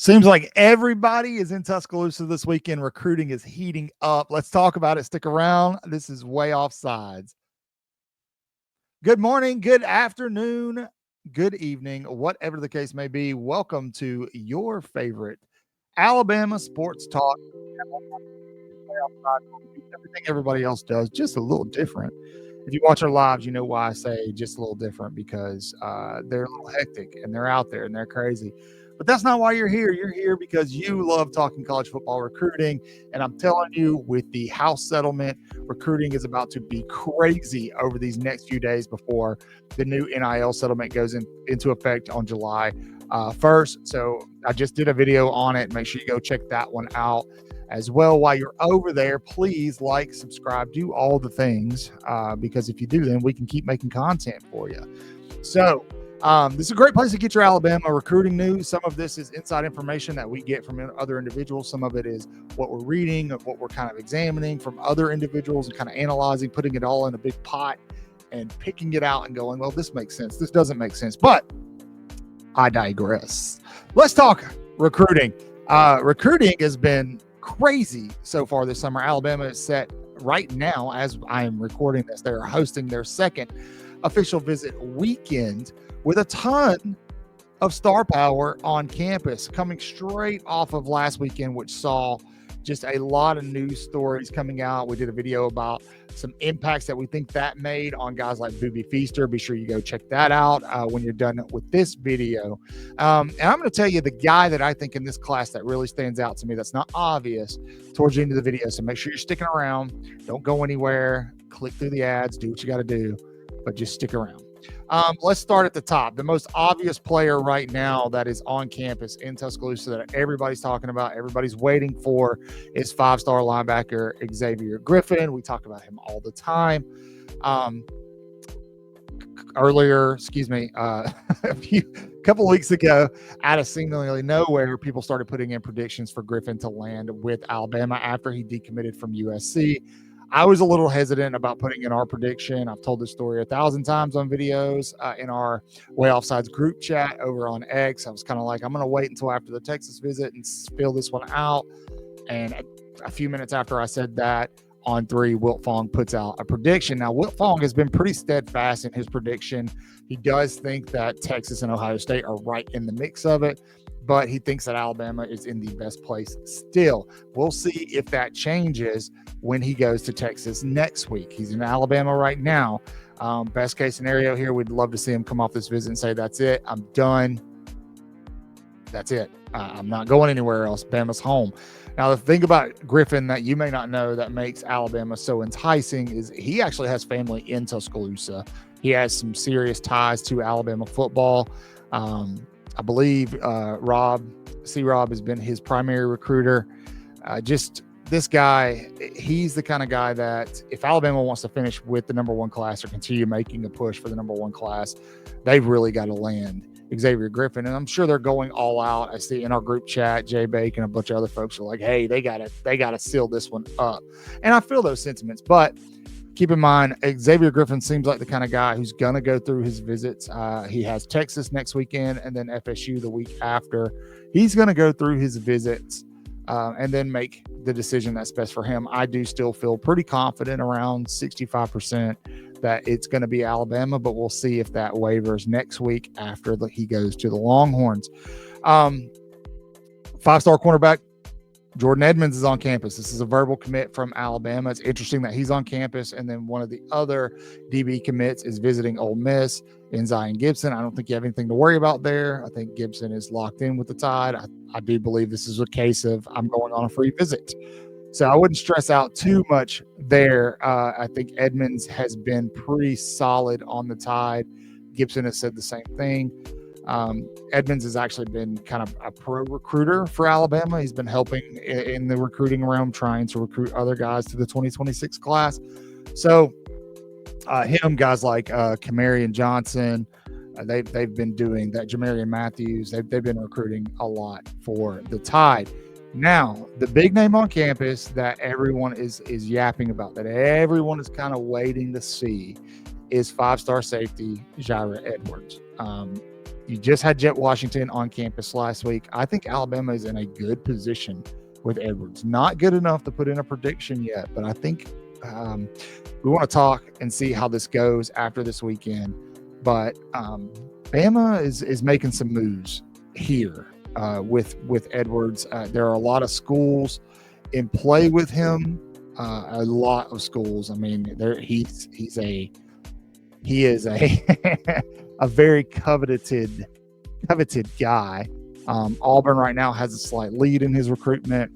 Seems like everybody is in Tuscaloosa this weekend. Recruiting is heating up. Let's talk about it. Stick around. This is Way Off Sides. Good morning, good afternoon, good evening, whatever the case may be. Welcome to your favorite Alabama sports talk. Everything everybody else does, just a little different. If you watch our lives, you know why I say just a little different, because they're a little hectic and they're out there and they're crazy. But that's not why you're here. You're here because you love talking college football recruiting. And I'm telling you, with the House settlement, recruiting is about to be crazy over these next few days before the new NIL settlement goes into effect on July 1st. So I just did a video on it. Make sure you go check that one out as well. While you're over there, please like, subscribe, do all the things, because if you do, then we can keep making content for you. So this is a great place to get your Alabama recruiting news. Some of this is inside information that we get from other individuals. Some of it is what we're reading, what we're kind of examining from other individuals and kind of analyzing, putting it all in a big pot and picking it out and going, well, this makes sense. This doesn't make sense. But I digress. Let's talk recruiting. Recruiting has been crazy so far this summer. Alabama is set right now, as I am recording this, they're hosting their second official visit weekend with a ton of star power on campus, coming straight off of last weekend, which saw just a lot of news stories coming out. We did a video about some impacts that we think that made on guys like Boobie Feaster. Be sure you go check that out when you're done with this video. And I'm going to tell you the guy that I think in this class that really stands out to me that's not obvious towards the end of the video. So make sure you're sticking around. Don't go anywhere. Click through the ads. Do what you got to do, but just stick around. Let's start at the top. The most obvious player right now that is on campus in Tuscaloosa that everybody's talking about, everybody's waiting for, is five-star linebacker Xavier Griffin. We talk about him all the time. A couple weeks ago, out of seemingly nowhere, people started putting in predictions for Griffin to land with Alabama after he decommitted from USC. I was a little hesitant about putting in our prediction. I've told this story 1,000 times on videos in our Way Offsides group chat over on X. I was kind of like, I'm going to wait until after the Texas visit and fill this one out. And a few minutes after I said that, on 3, Wilt Fong puts out a prediction. Now, Wilt Fong has been pretty steadfast in his prediction. He does think that Texas and Ohio State are right in the mix of it, but he thinks that Alabama is in the best place still. We'll see if that changes when he goes to Texas next week. He's in Alabama right now. Best case scenario here, we'd love to see him come off this visit and say, that's it, I'm done. That's it. I'm not going anywhere else. Bama's home. Now, the thing about Griffin that you may not know that makes Alabama so enticing is he actually has family in Tuscaloosa. He has some serious ties to Alabama football. I believe Rob has been his primary recruiter. Just this guy, he's the kind of guy that if Alabama wants to finish with the number one class or continue making a push for the number one class, they've really got to land Xavier Griffin. And I'm sure they're going all out. I see in our group chat, Jay Bake and a bunch of other folks are like, hey, they gotta seal this one up. And I feel those sentiments, but keep in mind, Xavier Griffin seems like the kind of guy who's going to go through his visits. He has Texas next weekend and then FSU the week after. He's going to go through his visits and then make the decision that's best for him. I do still feel pretty confident, around 65%, that it's going to be Alabama, but we'll see if that wavers next week after he goes to the Longhorns. Five-star cornerback Jordan Edmonds is on campus. This is a verbal commit from Alabama. It's interesting that he's on campus, and then one of the other DB commits is visiting Ole Miss in Zyan Gibson. I don't think you have anything to worry about there. I think Gibson is locked in with the Tide. I do believe this is a case of I'm going on a free visit. So I wouldn't stress out too much there. I think Edmonds has been pretty solid on the Tide. Gibson has said the same thing. Edmonds has actually been kind of a pro recruiter for Alabama. He's been helping in the recruiting realm, trying to recruit other guys to the 2026 class. So guys like Jamarion Johnson, they've been doing that. Jamarion Matthews, they've been recruiting a lot for the Tide. Now, the big name on campus that everyone is yapping about, that everyone is kind of waiting to see, is five-star safety Jireh Edwards. You just had Jet Washington on campus last week. I think Alabama is in a good position with Edwards. Not good enough to put in a prediction yet, but I think we want to talk and see how this goes after this weekend. But Bama is making some moves here with Edwards. There are a lot of schools in play with him. A lot of schools. I mean, he is a a very coveted guy. Auburn right now has a slight lead in his recruitment.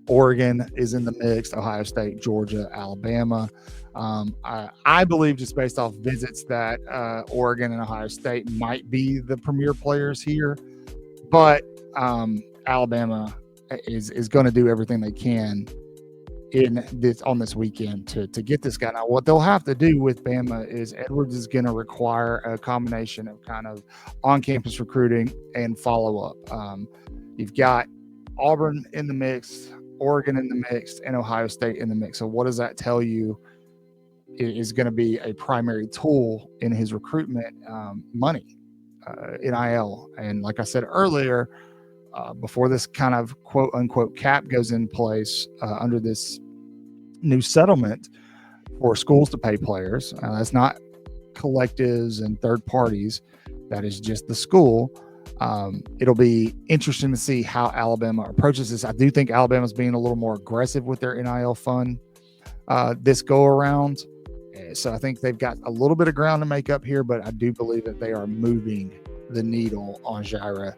Oregon is in the mix. Ohio State, Georgia, Alabama. I believe, just based off visits, that Oregon and Ohio State might be the premier players here, but Alabama is going to do everything they can on this weekend to get this guy. Now, what they'll have to do with Bama is Edwards is going to require a combination of kind of on-campus recruiting and follow-up. You've got Auburn in the mix, Oregon in the mix, and Ohio State in the mix. So what does that tell you is going to be a primary tool in his recruitment? Money, NIL. And like I said earlier, before this kind of quote-unquote cap goes in place under this new settlement for schools to pay players, that's not collectives and third parties. That is just the school. It'll be interesting to see how Alabama approaches this. I do think Alabama's being a little more aggressive with their NIL fund this go around. So I think they've got a little bit of ground to make up here, but I do believe that they are moving the needle on Jireh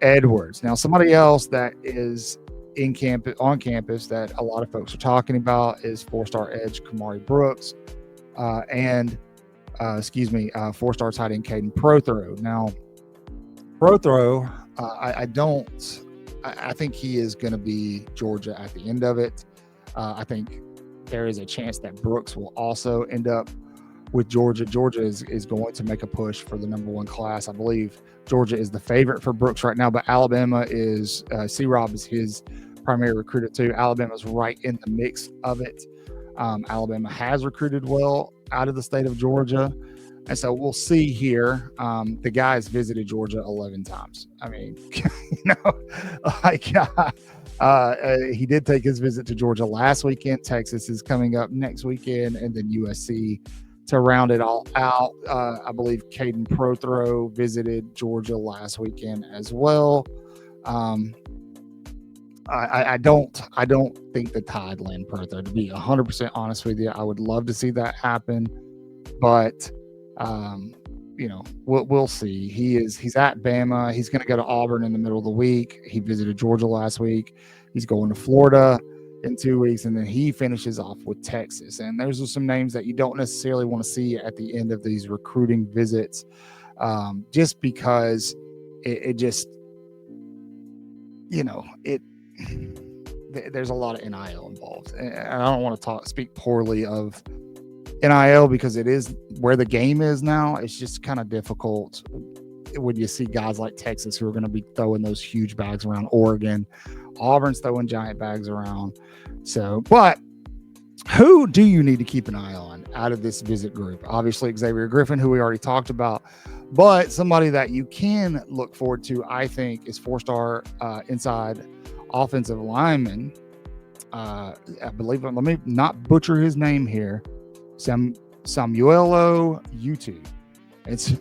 Edwards. Now, somebody else that is on campus that a lot of folks are talking about is four-star edge Kamari Brooks and four-star tight end Kaiden Prothro. Now, Prothro, I think he is going to be Georgia at the end of it. I think there is a chance that Brooks will also end up with Georgia. Georgia is going to make a push for the number one class. I believe Georgia is the favorite for Brooks right now, but Alabama is, C-Rob is his primary recruiter too. Alabama's right in the mix of it. Alabama has recruited well out of the state of Georgia. And so we'll see here. The guy's visited Georgia 11 times. I mean, he did take his visit to Georgia last weekend. Texas is coming up next weekend, and then USC to round it all out. I believe Kaiden Prothro visited Georgia last weekend as well. I don't think the Tide land Prothro, to be 100% honest with you. I would love to see that happen, but we'll see. He's at Bama. He's going to go to Auburn in the middle of the week. He visited Georgia last week. He's going to Florida in 2 weeks, and then he finishes off with Texas. And those are some names that you don't necessarily want to see at the end of these recruiting visits, just because there's a lot of NIL involved. And I don't want to speak poorly of NIL because it is where the game is now. It's just kind of difficult when you see guys like Texas who are going to be throwing those huge bags around. Oregon, Auburn's throwing giant bags around. So, but who do you need to keep an eye on out of this visit group? Obviously, Xavier Griffin, who we already talked about, but somebody that you can look forward to, I think, is four-star inside offensive lineman. I believe, let me not butcher his name here, Samuelo Utu. It's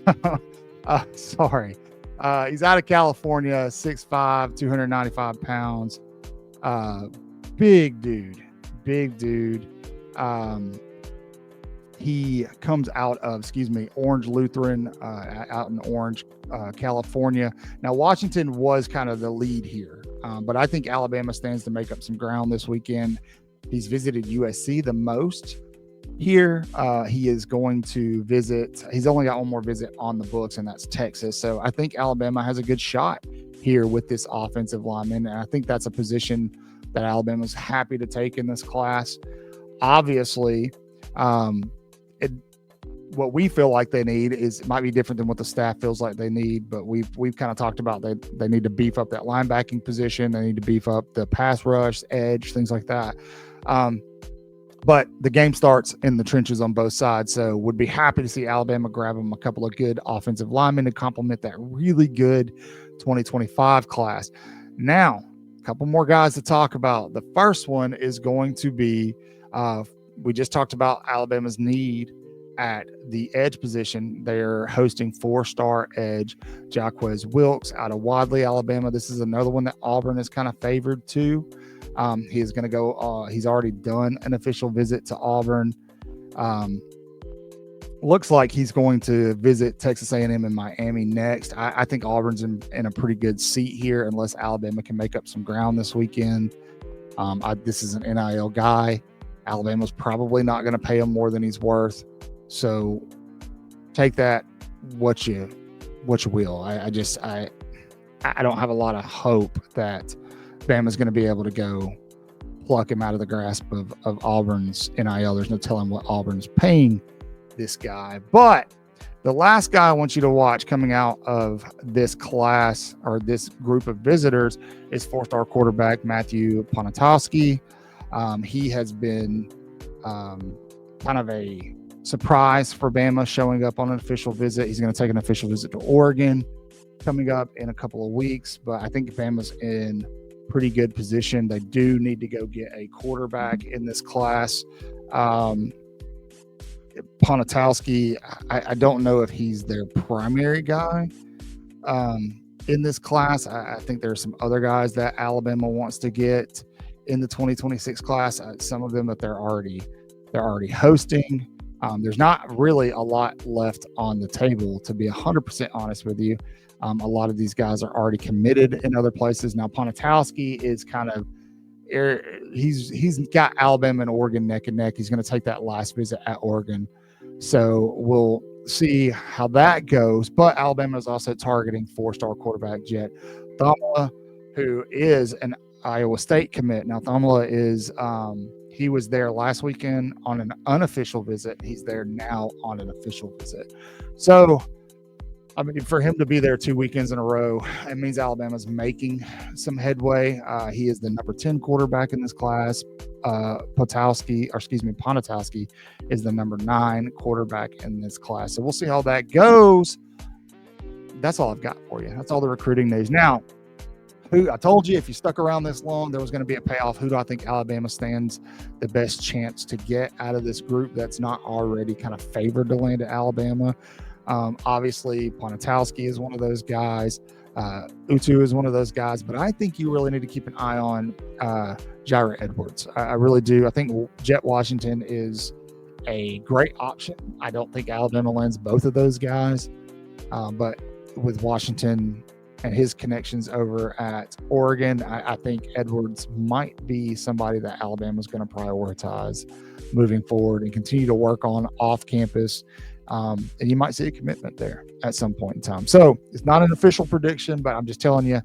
sorry. He's out of California, 6'5", 295 pounds. Big dude. He comes out of, Orange Lutheran, out in Orange, California. Now, Washington was kind of the lead here, but I think Alabama stands to make up some ground this weekend. He's visited USC the most here. He is going to visit. He's only got one more visit on the books, and that's Texas. So I think Alabama has a good shot here with this offensive lineman, and I think that's a position that Alabama's happy to take in this class. Obviously, what we feel like they need might be different than what the staff feels like they need, but we've kind of talked about they need to beef up that linebacking position. They need to beef up the pass rush, edge, things like that. But the game starts in the trenches on both sides, so would be happy to see Alabama grab them a couple of good offensive linemen to complement that really good 2025 class. Now, a couple more guys to talk about. The first one is going to be, we just talked about Alabama's need at the edge position. They're hosting 4-star edge Jaquez Wilkes out of Wadley, Alabama. This is another one that Auburn is kind of favored to. He is going to go. He's already done an official visit to Auburn. Looks like he's going to visit Texas A&M and Miami next. I think Auburn's in a pretty good seat here, unless Alabama can make up some ground this weekend. This is an NIL guy. Alabama's probably not going to pay him more than he's worth. So take that what you will. I don't have a lot of hope that Bama's going to be able to go pluck him out of the grasp of Auburn's NIL. There's no telling what Auburn's paying this guy. But the last guy I want you to watch coming out of this class or this group of visitors is 4-star quarterback Matthew Ponatowski. He has been kind of a surprise for Bama, showing up on an official visit. He's going to take an official visit to Oregon coming up in a couple of weeks, but I think Bama's in pretty good position. They do need to go get a quarterback in this class. Ponatowski, I don't know if he's their primary guy in this class. I think there are some other guys that Alabama wants to get in the 2026 class. Some of them that they're already hosting. There's not really a lot left on the table, to be 100% honest with you. A lot of these guys are already committed in other places. Now, Ponatowski is kind of he's got Alabama and Oregon neck and neck. He's going to take that last visit at Oregon. So we'll see how that goes. But Alabama is also targeting 4-star quarterback Jet Thumla, who is an Iowa State commit. Now, Thumla is he was there last weekend on an unofficial visit. He's there now on an official visit. So, I mean, for him to be there 2 weekends in a row, it means Alabama's making some headway. He is the number 10 quarterback in this class. Ponatowski is the number 9 quarterback in this class. So we'll see how that goes. That's all I've got for you. That's all the recruiting news. Now, who I told you, if you stuck around this long, there was going to be a payoff. Who do I think Alabama stands the best chance to get out of this group that's not already kind of favored to land at Alabama? Obviously, Ponatowski is one of those guys. Utu is one of those guys. But I think you really need to keep an eye on Jireh Edwards. I really do. I think Jet Washington is a great option. I don't think Alabama lands both of those guys. But with Washington and his connections over at Oregon, I think Edwards might be somebody that Alabama is going to prioritize moving forward and continue to work on off campus. And you might see a commitment there at some point in time. So it's not an official prediction, but I'm just telling you,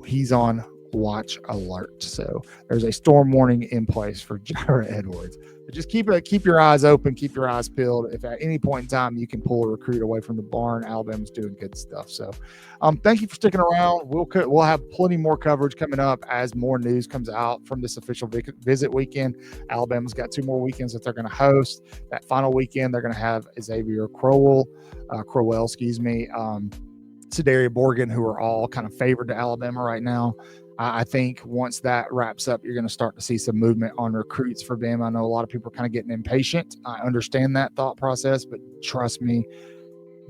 he's on watch alert. So there's a storm warning in place for Jireh Edwards. But just keep your eyes open, keep your eyes peeled. If at any point in time you can pull a recruit away from the barn, Alabama's doing good stuff. So thank you for sticking around. We'll have plenty more coverage coming up as more news comes out from this official visit weekend. Alabama's got 2 more weekends that they're going to host. That final weekend, they're going to have Xavier Crowell, Cedarius Morgan, who are all kind of favored to Alabama right now. I think once that wraps up, you're going to start to see some movement on recruits for Bama. I know a lot of people are kind of getting impatient. I understand that thought process, but trust me,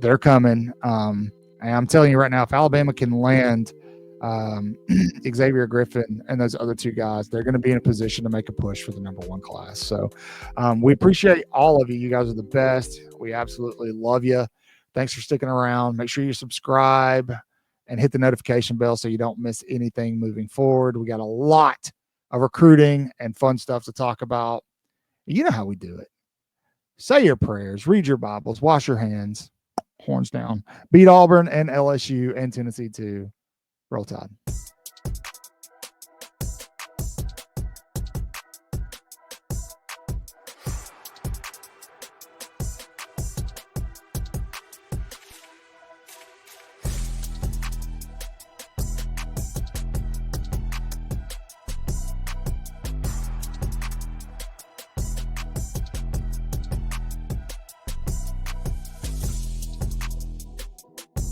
they're coming. And I'm telling you right now, if Alabama can land Xavier Griffin and those other 2 guys, they're going to be in a position to make a push for the number 1 class. So we appreciate all of you. You guys are the best. We absolutely love you. Thanks for sticking around. Make sure you subscribe and hit the notification bell so you don't miss anything moving forward. We got a lot of recruiting and fun stuff to talk about. You know how we do it. Say your prayers, read your Bibles, wash your hands, horns down. Beat Auburn and LSU and Tennessee too. Roll Tide.